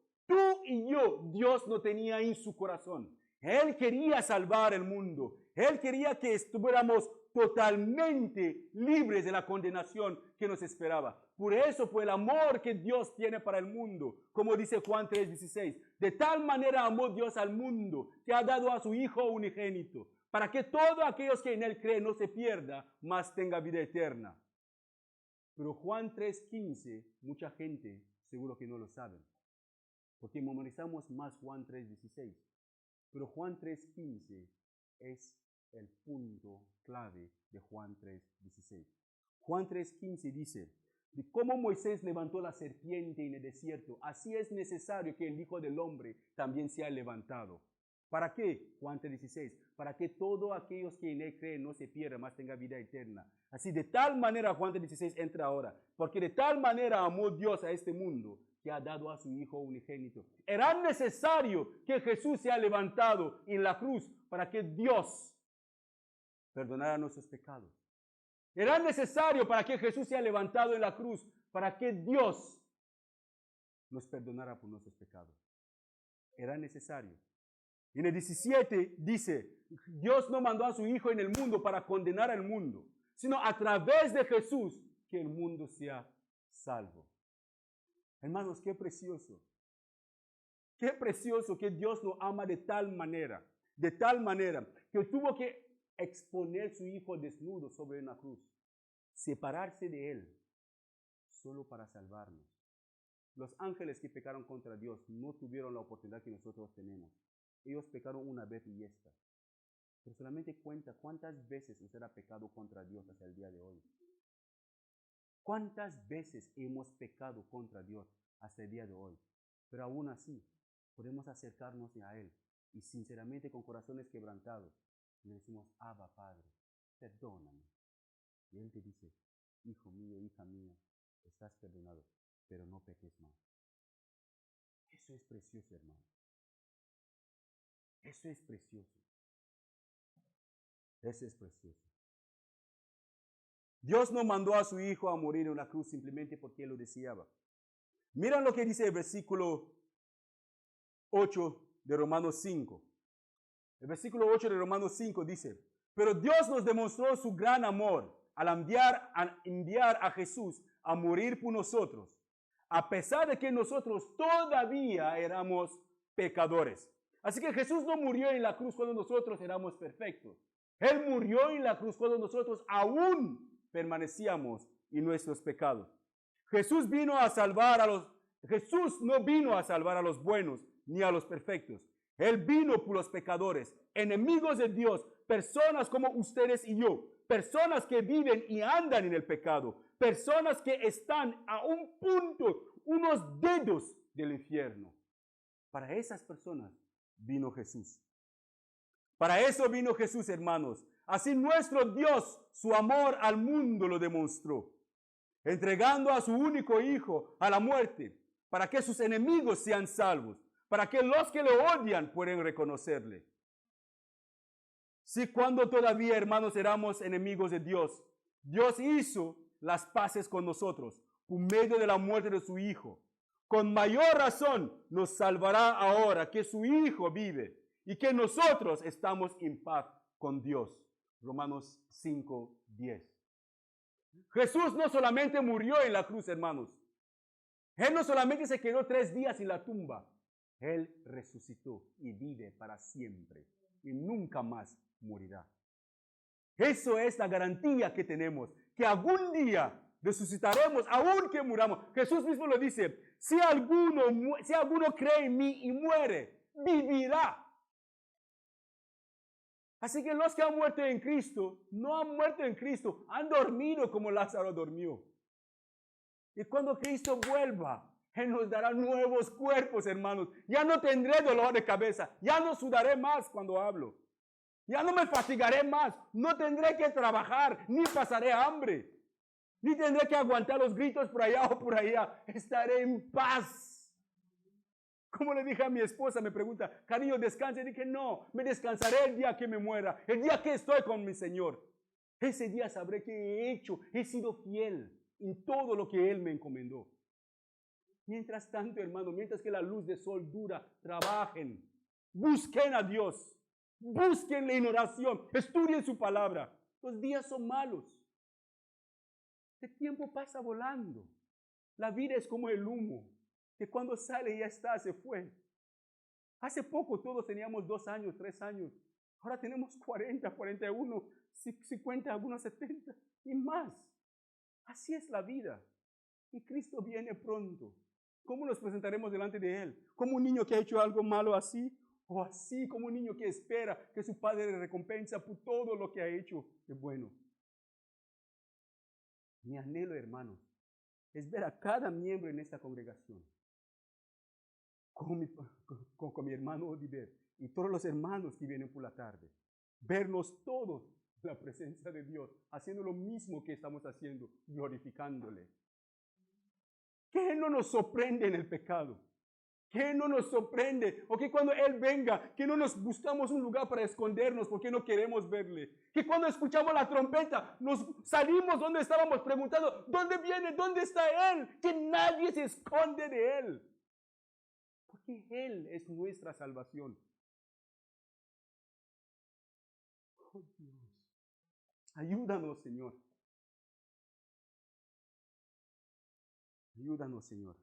Dios no tenía en su corazón. Él quería salvar el mundo. Él quería que estuviéramos totalmente libres de la condenación que nos esperaba. Por eso, por el amor que Dios tiene para el mundo, como dice Juan 3:16, de tal manera amó Dios al mundo que ha dado a su Hijo unigénito, para que todos aquellos que en Él creen no se pierda, mas tenga vida eterna. Pero Juan 3:15, mucha gente seguro que no lo sabe, porque memorizamos más Juan 3:16. Pero Juan 3:15 es el punto clave de Juan 3:16. Juan 3:15 dice, de cómo Moisés levantó la serpiente en el desierto, así es necesario que el Hijo del Hombre también sea levantado. ¿Para qué? Juan 3:16, para que todos aquellos que en Él creen no se pierdan, mas tengan vida eterna. Así de tal manera Juan 3:16 entra ahora, porque de tal manera amó Dios a este mundo, que ha dado a su Hijo unigénito. Era necesario que Jesús sea levantado en la cruz para que Dios perdonara nuestros pecados. Era necesario para que Jesús sea levantado en la cruz para que Dios nos perdonara por nuestros pecados. Era necesario. En el 17 dice, Dios no mandó a su Hijo en el mundo para condenar al mundo, sino a través de Jesús que el mundo sea salvo. Hermanos, qué precioso. Qué precioso que Dios nos ama de tal manera que tuvo que exponer su Hijo desnudo sobre una cruz, separarse de Él, solo para salvarnos. Los ángeles que pecaron contra Dios no tuvieron la oportunidad que nosotros tenemos. Ellos pecaron una vez y esta. Pero solamente cuenta cuántas veces usted ha pecado contra Dios hasta el día de hoy. ¿Cuántas veces hemos pecado contra Dios hasta el día de hoy? Pero aún así, podemos acercarnos a Él y sinceramente con corazones quebrantados le decimos, Abba, Padre, perdóname. Y Él te dice, hijo mío, hija mía, estás perdonado, pero no peques más. Eso es precioso, hermano. Eso es precioso. Eso es precioso. Dios no mandó a su Hijo a morir en una cruz simplemente porque Él lo deseaba. Miren lo que dice el versículo 8 de Romanos 5. El versículo 8 de Romanos 5 dice, pero Dios nos demostró su gran amor al enviar a Jesús a morir por nosotros, a pesar de que nosotros todavía éramos pecadores. Así que Jesús no murió en la cruz cuando nosotros éramos perfectos. Él murió en la cruz cuando nosotros aún permanecíamos en nuestros pecados. Jesús no vino a salvar a los buenos ni a los perfectos. Él vino por los pecadores, enemigos de Dios, personas como ustedes y yo, personas que viven y andan en el pecado, personas que están a un punto, unos dedos del infierno. Para esas personas vino Jesús. Para eso vino Jesús, hermanos. Así nuestro Dios, su amor al mundo lo demostró, entregando a su único Hijo a la muerte, para que sus enemigos sean salvos, para que los que le odian puedan reconocerle. Si cuando todavía, hermanos, éramos enemigos de Dios, Dios hizo las paces con nosotros por medio de la muerte de su Hijo. Con mayor razón nos salvará ahora que su Hijo vive y que nosotros estamos en paz con Dios. Romanos 5:10. Jesús no solamente murió en la cruz, hermanos. Él no solamente se quedó 3 días en la tumba. Él resucitó y vive para siempre y nunca más morirá. Eso es la garantía que tenemos, que algún día resucitaremos, aunque muramos. Jesús mismo lo dice, si alguno cree en mí y muere, vivirá. Así que los que han muerto en Cristo, no han muerto en Cristo, han dormido como Lázaro durmió. Y cuando Cristo vuelva, Él nos dará nuevos cuerpos, hermanos. Ya no tendré dolor de cabeza, ya no sudaré más cuando hablo. Ya no me fatigaré más, no tendré que trabajar, ni pasaré hambre, ni tendré que aguantar los gritos por allá o por allá. Estaré en paz. Como le dije a mi esposa, me pregunta, cariño, ¿descansa? Y dije, no, me descansaré el día que me muera, el día que estoy con mi Señor. Ese día sabré que he hecho, he sido fiel en todo lo que Él me encomendó. Mientras tanto, hermano, mientras que la luz del sol dura, trabajen, busquen a Dios. Búsquenle en oración, estudien su palabra. Los días son malos. El tiempo pasa volando. La vida es como el humo, que cuando sale ya está, se fue. Hace poco todos teníamos 2 años, 3 años. Ahora tenemos 40, 41, 50, algunos 70 y más. Así es la vida. Y Cristo viene pronto. ¿Cómo nos presentaremos delante de Él? ¿Como un niño que ha hecho algo malo así? O así como un niño que espera que su padre le recompensa por todo lo que ha hecho de bueno. Mi anhelo, hermanos, es ver a cada miembro en esta congregación, con mi hermano Oliver y todos los hermanos que vienen por la tarde, vernos todos en la presencia de Dios, haciendo lo mismo que estamos haciendo, glorificándole. Que Él no nos sorprende en el pecado. Que no nos sorprende, o que cuando Él venga, que no nos buscamos un lugar para escondernos porque no queremos verle. Que cuando escuchamos la trompeta, nos salimos donde estábamos preguntando, ¿dónde viene? ¿Dónde está Él? Que nadie se esconde de Él. Porque Él es nuestra salvación. Oh Dios, ayúdanos, Señor. Ayúdanos, Señor.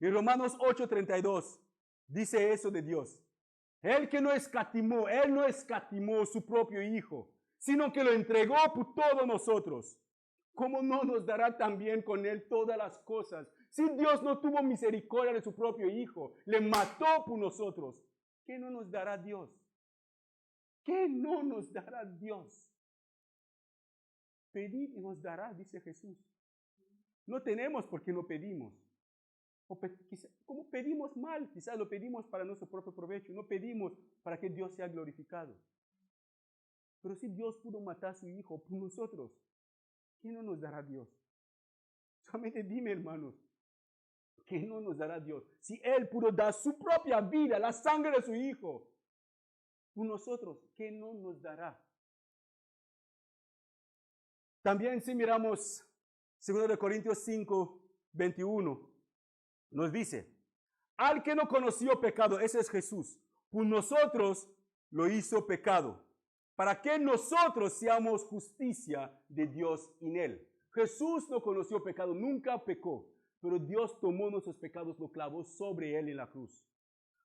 En Romanos 8:32 dice eso de Dios. Él no escatimó su propio Hijo, sino que lo entregó por todos nosotros. ¿Cómo no nos dará también con Él todas las cosas? Si Dios no tuvo misericordia de su propio Hijo, le mató por nosotros, ¿qué no nos dará Dios? ¿Qué no nos dará Dios? Pedid y nos dará, dice Jesús. No tenemos porque no pedimos. Como pedimos mal, quizás lo pedimos para nuestro propio provecho, no pedimos para que Dios sea glorificado. Pero si Dios pudo matar a su Hijo por nosotros, ¿qué no nos dará Dios? Solamente dime, hermanos, ¿qué no nos dará Dios? Si Él pudo dar su propia vida, la sangre de su Hijo, por nosotros, ¿qué no nos dará? También si miramos 2 Corintios 5:21, nos dice, al que no conoció pecado, ese es Jesús, por nosotros lo hizo pecado, para que nosotros seamos justicia de Dios en Él. Jesús no conoció pecado, nunca pecó, pero Dios tomó nuestros pecados, lo clavó sobre Él en la cruz,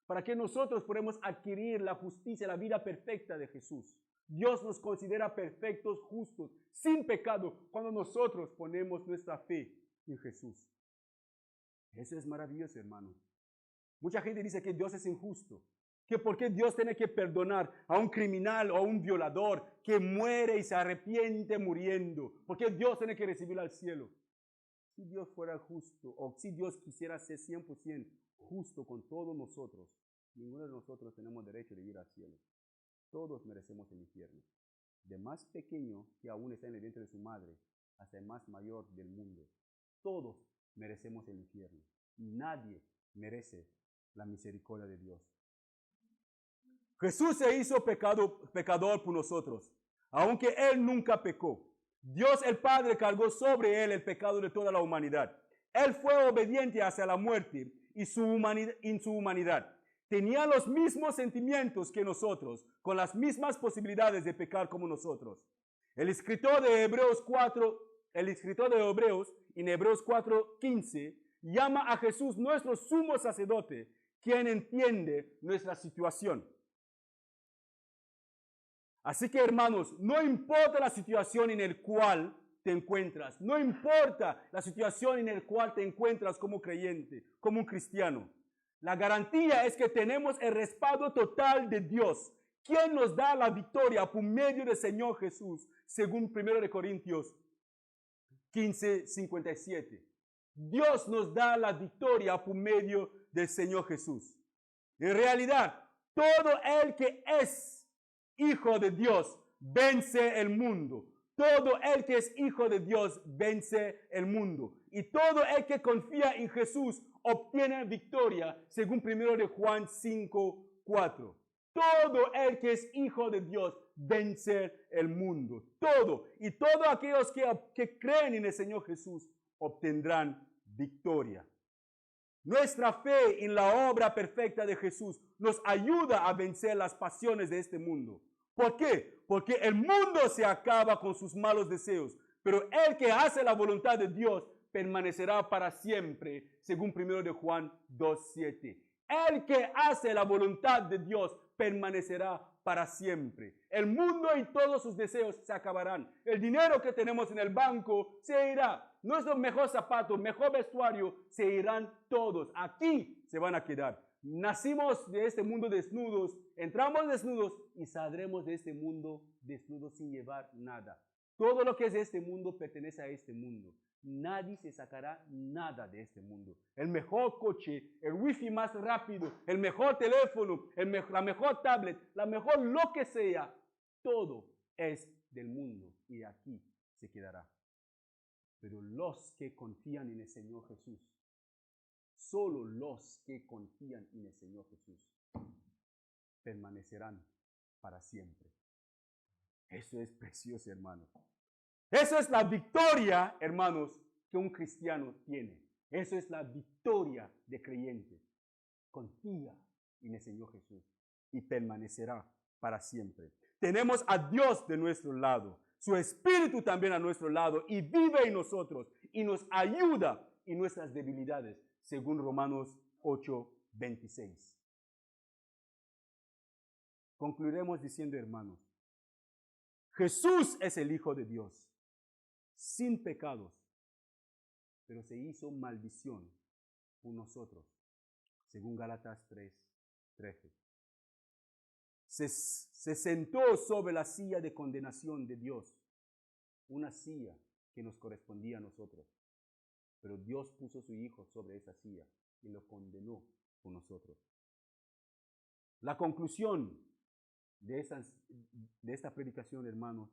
para que nosotros podamos adquirir la justicia, la vida perfecta de Jesús. Dios nos considera perfectos, justos, sin pecado, cuando nosotros ponemos nuestra fe en Jesús. Eso es maravilloso, hermanos. Mucha gente dice que Dios es injusto, que por qué Dios tiene que perdonar a un criminal o a un violador que muere y se arrepiente muriendo, porque Dios tiene que recibirlo al cielo. Si Dios fuera justo, o si Dios quisiera ser 100% justo con todos nosotros, ninguno de nosotros tenemos derecho de ir al cielo. Todos merecemos el infierno. De más pequeño que aún está en el vientre de su madre, hasta el más mayor del mundo. Todos merecemos el infierno. Nadie merece la misericordia de Dios. Jesús se hizo pecador por nosotros, aunque Él nunca pecó. Dios el Padre cargó sobre Él el pecado de toda la humanidad. Él fue obediente hacia la muerte y en su humanidad. Tenía los mismos sentimientos que nosotros, con las mismas posibilidades de pecar como nosotros. El escritor de Hebreos en Hebreos 4:15 llama a Jesús nuestro sumo sacerdote, quien entiende nuestra situación. Así que, hermanos, no importa la situación en la cual te encuentras, no importa la situación en la cual te encuentras como creyente, como un cristiano. La garantía es que tenemos el respaldo total de Dios, quien nos da la victoria por medio del Señor Jesús, según 1 Corintios 15:57. Dios nos da la victoria por medio del Señor Jesús. En realidad, todo el que es hijo de Dios vence el mundo. Todo el que es hijo de Dios vence el mundo. Y todo el que confía en Jesús obtiene victoria, según 1 de Juan 5:4. Todo el que es hijo de Dios vence el mundo. Todo. Y todos aquellos que creen en el Señor Jesús obtendrán victoria. Nuestra fe en la obra perfecta de Jesús nos ayuda a vencer las pasiones de este mundo. ¿Por qué? Porque el mundo se acaba con sus malos deseos, pero el que hace la voluntad de Dios permanecerá para siempre, según 1 de Juan 2:7. El que hace la voluntad de Dios permanecerá para siempre. El mundo y todos sus deseos se acabarán. El dinero que tenemos en el banco se irá. Nuestro mejor zapato, mejor vestuario, se irán todos. Aquí se van a quedar. Nacimos de este mundo desnudos, entramos desnudos y saldremos de este mundo desnudos sin llevar nada. Todo lo que es de este mundo pertenece a este mundo. Nadie se sacará nada de este mundo. El mejor coche, el wifi más rápido, el mejor teléfono, la mejor tablet, la mejor lo que sea, todo es del mundo y aquí se quedará. Pero los que confían en el Señor Jesús, solo los que confían en el Señor Jesús permanecerán para siempre. Eso es precioso, hermanos. Eso es la victoria, hermanos, que un cristiano tiene. Eso es la victoria de creyente. Confía en el Señor Jesús y permanecerá para siempre. Tenemos a Dios de nuestro lado, su Espíritu también a nuestro lado y vive en nosotros y nos ayuda en nuestras debilidades, según Romanos 8:26. Concluiremos diciendo, hermanos, Jesús es el Hijo de Dios, sin pecados, pero se hizo maldición por nosotros, según Gálatas 3:13. Se sentó sobre la silla de condenación de Dios, una silla que nos correspondía a nosotros, pero Dios puso su Hijo sobre esa silla y lo condenó por nosotros. La conclusión de esta predicación, hermanos,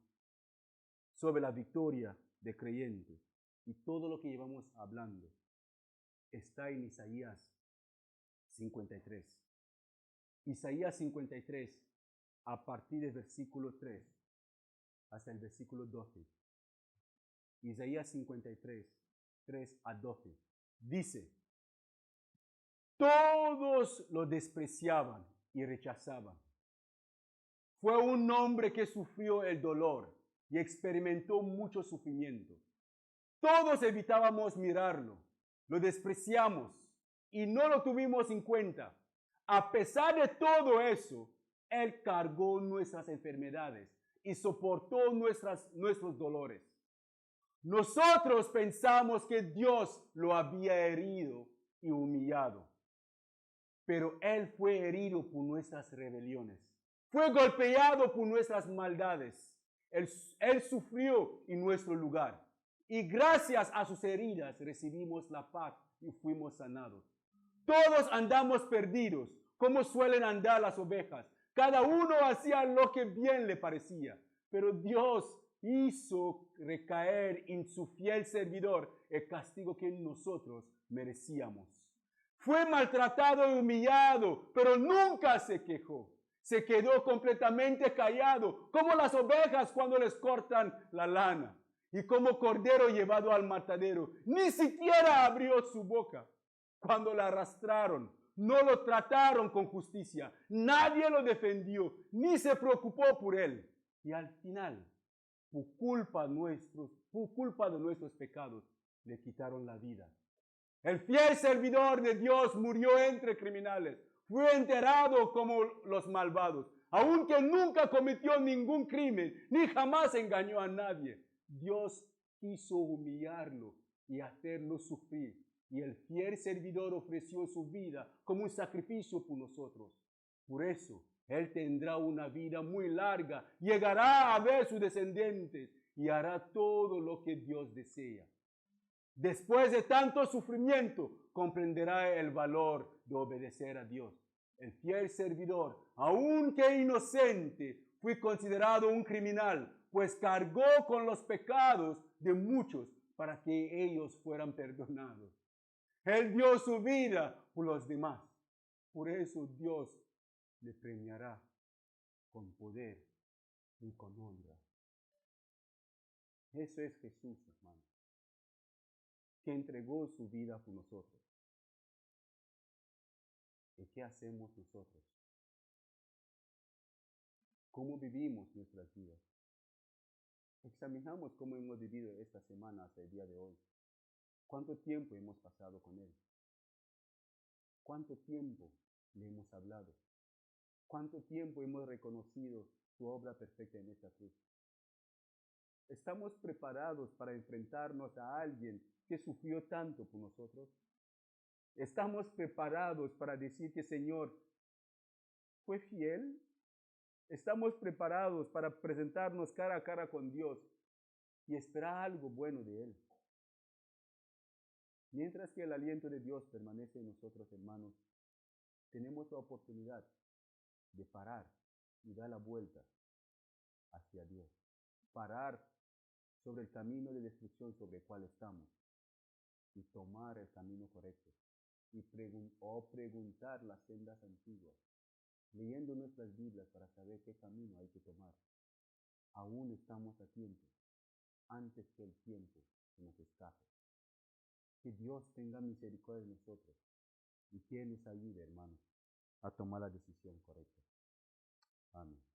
sobre la victoria de creyente y todo lo que llevamos hablando, está en Isaías 53. Isaías 53, a partir del versículo 3 hasta el versículo 12. Isaías 53, 3 a 12. Dice, todos lo despreciaban y rechazaban. Fue un hombre que sufrió el dolor y experimentó mucho sufrimiento. Todos evitábamos mirarlo, lo despreciamos y no lo tuvimos en cuenta. A pesar de todo eso, Él cargó nuestras enfermedades y soportó nuestros dolores. Nosotros pensamos que Dios lo había herido y humillado, pero Él fue herido por nuestras rebeliones. Fue golpeado por nuestras maldades. Él sufrió en nuestro lugar. Y gracias a sus heridas recibimos la paz y fuimos sanados. Todos andamos perdidos, como suelen andar las ovejas. Cada uno hacía lo que bien le parecía. Pero Dios hizo recaer en su fiel servidor el castigo que nosotros merecíamos. Fue maltratado y humillado, pero nunca se quejó. Se quedó completamente callado, como las ovejas cuando les cortan la lana, y como cordero llevado al matadero. Ni siquiera abrió su boca. Cuando la arrastraron, no lo trataron con justicia. Nadie lo defendió, ni se preocupó por él. Y al final, por culpa de nuestros pecados, le quitaron la vida. El fiel servidor de Dios murió entre criminales. Fue enterrado como los malvados. Aunque nunca cometió ningún crimen, ni jamás engañó a nadie. Dios quiso humillarlo y hacerlo sufrir. Y el fiel servidor ofreció su vida como un sacrificio por nosotros. Por eso, él tendrá una vida muy larga, llegará a ver sus descendientes y hará todo lo que Dios desea. Después de tanto sufrimiento, comprenderá el valor de obedecer a Dios. El fiel servidor, aunque inocente, fue considerado un criminal, pues cargó con los pecados de muchos para que ellos fueran perdonados. Él dio su vida por los demás. Por eso Dios le premiará con poder y con honra. Eso es Jesús, hermano, que entregó su vida por nosotros. ¿Y qué hacemos nosotros? ¿Cómo vivimos nuestras vidas? Examinamos cómo hemos vivido esta semana hasta el día de hoy. ¿Cuánto tiempo hemos pasado con Él? ¿Cuánto tiempo le hemos hablado? ¿Cuánto tiempo hemos reconocido su obra perfecta en esta cruz? ¿Estamos preparados para enfrentarnos a alguien que sufrió tanto por nosotros? ¿Estamos preparados para decir que Señor fue fiel? ¿Estamos preparados para presentarnos cara a cara con Dios y esperar algo bueno de Él? Mientras que el aliento de Dios permanece en nosotros, hermanos, tenemos la oportunidad de parar y dar la vuelta hacia Dios. Parar sobre el camino de destrucción sobre el cual estamos y tomar el camino correcto y preguntar las sendas antiguas, leyendo nuestras Biblias para saber qué camino hay que tomar. Aún estamos a tiempo, antes que el tiempo se nos escape. Que Dios tenga misericordia de nosotros y que nos ayude, hermanos, a tomar la decisión correcta. Amén.